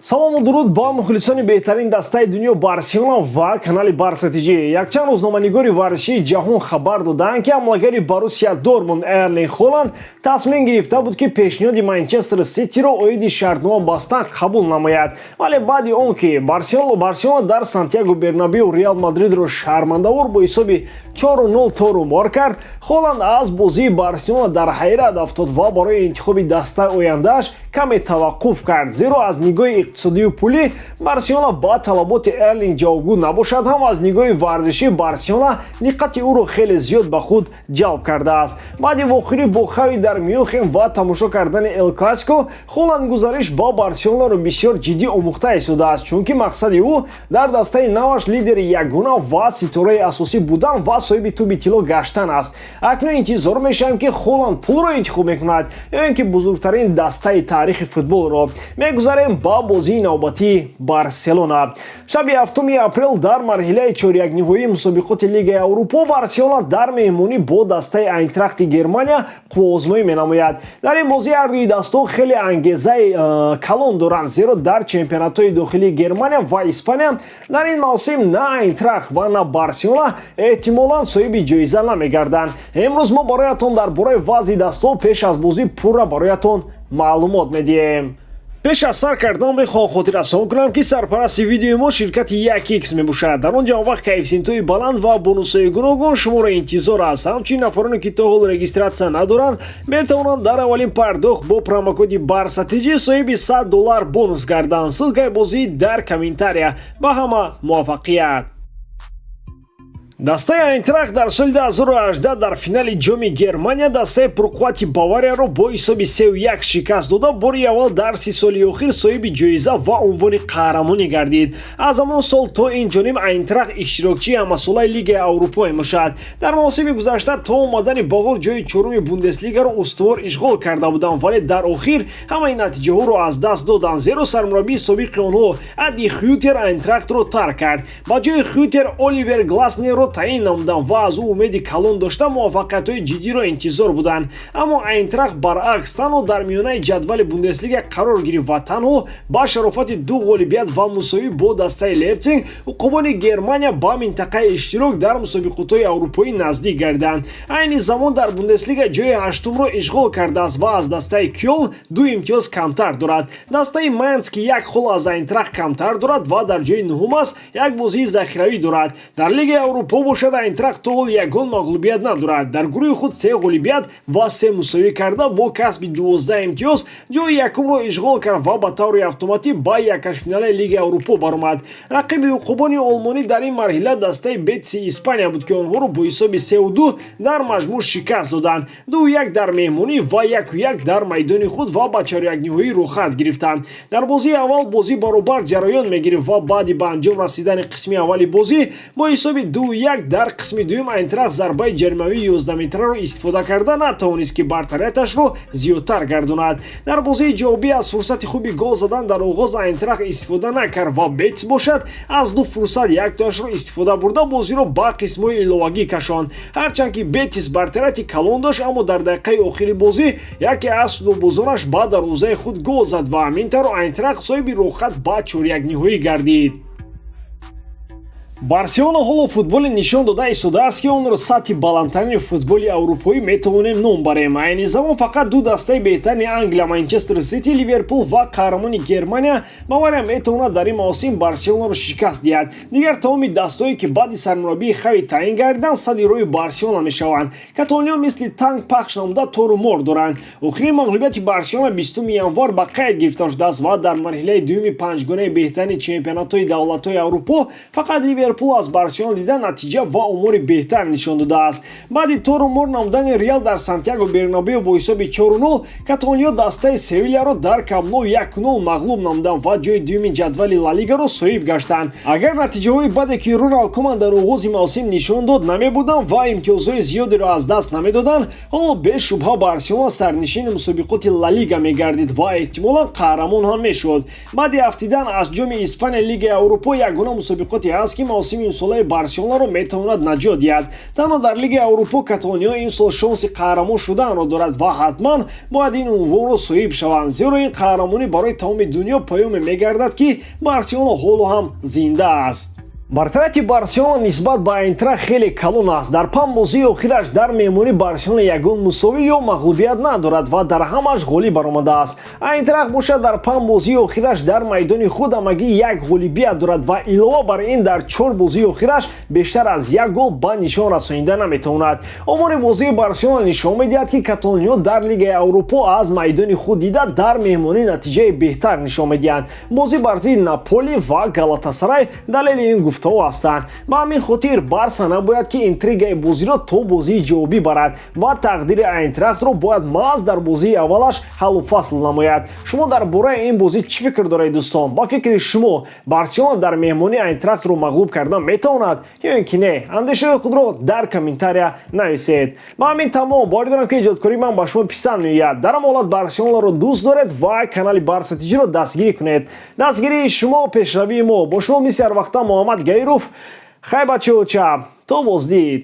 салому дуруд ба мухлисони беҳтарин дастаи дунё барселона ва канали БАРСЕЛОНА. Якчанд рӯзноманигори варзишии ҷаҳон хабар доданд ки ҳамлагари Боруссия Дортмунд Эрлинг Холланд тасмим гирифта буд ки пешниҳоди Манчестер Ситиро оиди шартнома бастан қабул намояд. Вале баъди он ки Барселона дар Сантьяго Бернабеу Реал Мадридро шармандавор бо ҳисоби 4-0 торумор кард, Холланд аз бозии Барселона дар ҳайрат афтод ва барои интихоби дастаи ояндааш каме таваққуф кард, зеро аз нигоҳи иқтисодию пулӣ Барселона ба талаботи Эрлинг ҷавобгӯ набошад, ҳам аз нигоҳи варзишӣ Барселона диққати ӯро хеле зиёд ба худ ҷалб кардааст. Баъди вохӯрӣ бо хави дар Мюнхен ва тамошо кардани Эл Классико, Холланд гузариш ба Барселонаро бисёр ҷиддӣ омӯхта истодааст, чунки мақсади ӯ дар дастаи наваш лидери ягона ва ситораи асосӣ будан ва соҳиби тӯби тилло гаштан аст. Акнун интизор мешавем ки Холланд пулро интихоб мекунад ё ин ки бузургтарин дастаи таърихи футболро. Мегузарем ба бозии навбатии Барселона. Шаби 7 апрел дар марҳилаи чорякниҳоии мусобиқоти Лигаи Аврупо Барселона дар меҳмонӣ бо дастаи Айнтрахти Германия қуввозмоӣ менамояд. Дар ин бозӣ ҳардуи дастҳо хеле ангезаи калон доранд, зеро дар чемпионатҳои дохилии Германия ва Испания дар ин мавсим на Айнтрахт ва на Барселона эҳтимолан соҳиби ҷоиза намегарданд. Имрӯз мо бароятон дар бораи вазъи дастҳо пеш аз бозӣ пурра бароятон маълумот медиҳем. пеш аз сар кардан мехоҳам хотиррасон кунам ки сарпарасти видеои мо ширкати 1x мебошад. дар он ҷо вақт коэффициентҳои баланд ва бонусҳои гуногун шуморо интизор аст. ҳамчунин нафароне ки то ҳол регистратсия надоранд метавонанд дар аввалин пардохт бо промокоди BARSELONA соҳиби $100 бонус гарданд. ссилкаи бозӣ дар комментария. ба ҳама муваффақият. дастаи Айнтрахт дар соли 2018 дар финали ҷоми Германия дастаи пурқуввати Баварияро бо ҳисоби 3-1 шикаст дода, бори аввал дар 30 соли охир соҳиби ҷоиза ва унвони қаҳрамонӣ гардид. аз ҳамон сол то инҷониб Айнтрахт иштирокчии ҳамасолаи Лигаи Аврупо мебошад. дар мавсими гузашта то омадани Бавор ҷои 4-уми Бундеслигаро устувор ишғол карда буданд, вале дар охир ҳамаи натиҷаҳоро аз даст доданд, зеро сармураббии собиқи онҳо Ади Хютер Айнтрахтро тарк кард. ба ҷои Хютер Оливер Гласнерро таъин намуданд ва аз ӯ умеди калон дошта муваффақиятҳои ҷиддиро интизор буданд. аммо Айнтрахт баръакс танҳо дар миёнаи ҷадвали Бундеслига қарор гирифт ва танҳо ба шарофати 2 ғолибият ва мусовӣ бо дастаи Лейпциг уқубони Германия ба минтақаи иштирок дар мусобиқотҳои аврупоӣ наздик гарданд. айни замон дар Бундеслига ҷои 8-умро ишғол кардааст ва аз дастаи Кёлн 2 имтиёз камтар дорад. дастаи Майнц ки 1 хол аз Айнтрахт камтар дорад ва дар ҷои 9-ум аст, як бозии захиравӣ дорад. дар Лигаи Аврупо бошад Айнтрахт то ҳол ягон мағлубият надорад. дар гурӯҳи худ 3 ғолибият ва 3 мусовӣ карда бо касби 12 имтиёз ҷои якумро ишғол кард ва ба таври автоматӣ ба якашфиналаи Лигаи Аврупо баромад. рақиби уқубони олмонӣ дар ин марҳила дастаи Бетиси Испания буд ки онҳоро бо ҳисоби 3-2 дар маҷмӯъ шикаст доданд. 2-1 дар меҳмонӣ ва 1-1 дар майдони худ ва ба чорякниҳоӣ рухат гирифтанд. дар бозии аввал бозӣ баробар ҷараён мегирифт ва баъди ба анҷом расидани қисми аввали бозӣ бо ҳисоби 2-1 дар қисми дуюм Айнтрахт зарбаи ҷаримавии 11-метраро истифода карда натавонист ки бартарияташро зиёдтар гардонад. дар бозии ҷавобӣ аз фурсати хуби гол задан дар оғоз Айнтрахт истифода накард ва Бетис бошад аз 2 фурсат яктоашро истифода бурда бозиро ба қисмҳои иловагӣ кашонд. ҳарчанд ки Бетис бартарияти калон дошт, аммо дар дақиқаи охири бозӣ яке аз шудобозонаш ба дарвозаи худ гол зад ва ҳамин таро Айнтрахт соҳиби рохат ба чорякниҳоӣ гардид. Барселона ҳоло футболе нишон дода истодааст ки онро сатҳи баландтарини футболи аврупоӣ метавонем ном барем. айни замон фақат ду дастаи беҳтарини Англия Манчестер Сити, Ливерпул ва қаҳрамони Германия Бавария метавонад дар ин мавсим Барселонаро шикаст диҳад. дигар тамоми дастҳое ки баъди сармураббии хави таъин гардиданд сади роҳи Барселона мешаванд. Каталониё мисли танк пахш намуда тору мор доранд. охирин мағлубияти Барселона 20 январ ба қайд гирифта шудааст ва дар марҳилаи дуюми панҷгонаи беҳтарини чемпионатҳои давлатҳои Аврупо фақат Ливерпул аз Барселона дида натиҷа ва омори беҳтар нишон додааст. баъди тору мор намудани Реал дар Сантьяго Бернабеу бо ҳисоби 4-0 Каталониё дастаи Севильяро дар Камп-ноу 1-0 мағлуб намуданд ва ҷои дуюми ҷадвали Ла Лигаро соҳиб гаштанд. агар натиҷаҳои баде ки Роналд Куман дар оғози мавсим нишон дод намебуданд ва имтиёзҳои зиёдеро аз даст намедоданд, ҳоло бешубҳа Барселона сарнишини мусобиқоти Ла Лига мегардид ва эҳтимолан қаҳрамон ҳам мешуд. баъди афтидан аз ҷоми Испания Лигаи Аврупо ягона мусобиқоте аст ки маросими имсолаи Барселонаро метавонад наҷот диҳад. Танҳо дар Лигаи Аврупо каталониҳо имсол шонси қаҳрамон шуданро дорад ва ҳатман бояд ин унвонро соҳиб шаванд, зеро ин қаҳрамонӣ барои тамоми дунё паёме мегардад ки Барселона ҳоло ҳам зинда аст. Бартарафи Барселона нисбат ба АЙНТРАХТ хеле калон аст. Дар 5 бозии охираш дар меҳмонӣ Барселона ягон мусовӣ ё мағлубият надорад ва дар ҳамаш ғолиб баромадааст. АЙНТРАХТ бошад дар 5 бозии охираш дар майдони худ ҳамагӣ як ғолибият дорад ва илова бар ин дар 4 бозии охираш бештар аз як гол ба нишон расонида наметавонад. Омори бозии Барселона нишон медиҳад ки каталониҳо дар Лигаи Аврупо аз майдони худ дида дар меҳмонӣ натиҷаи беҳтар нишон медиҳанд. Бозӣ бар зидди Наполи ва Галатасарай далели ин ҳастанд. Ба ҳамин хотир Барса набояд ки интригаи бозиро то бозии ҷавобӣ барад ва тақдири АЙНТРАХТро бояд маҳз дар бозии аввалаш ҳаллу фасл намояд. Шумо дар бораи ин бозӣ чӣ фикр доред дӯстон? Ба фикри шумо Барселона дар меҳмонӣ АЙНТРАХТро мағлуб кардан метавонад ё ин ки не? Андешаҳои худро дар комментария нависед. Ба ҳамин тамом бори дорам ки иҷодкории ман ба шумо писанд меояд. Дар ҳам ҳолат Барселонаро дӯст доред ва канали Барса Тиҷиро дастгирӣ кунед. Дастгирии шумо пешравии мо. Бо шумо мисли ҳар вақта Муҳаммад Гаиров. Хай бачаҳо чап. То боздид.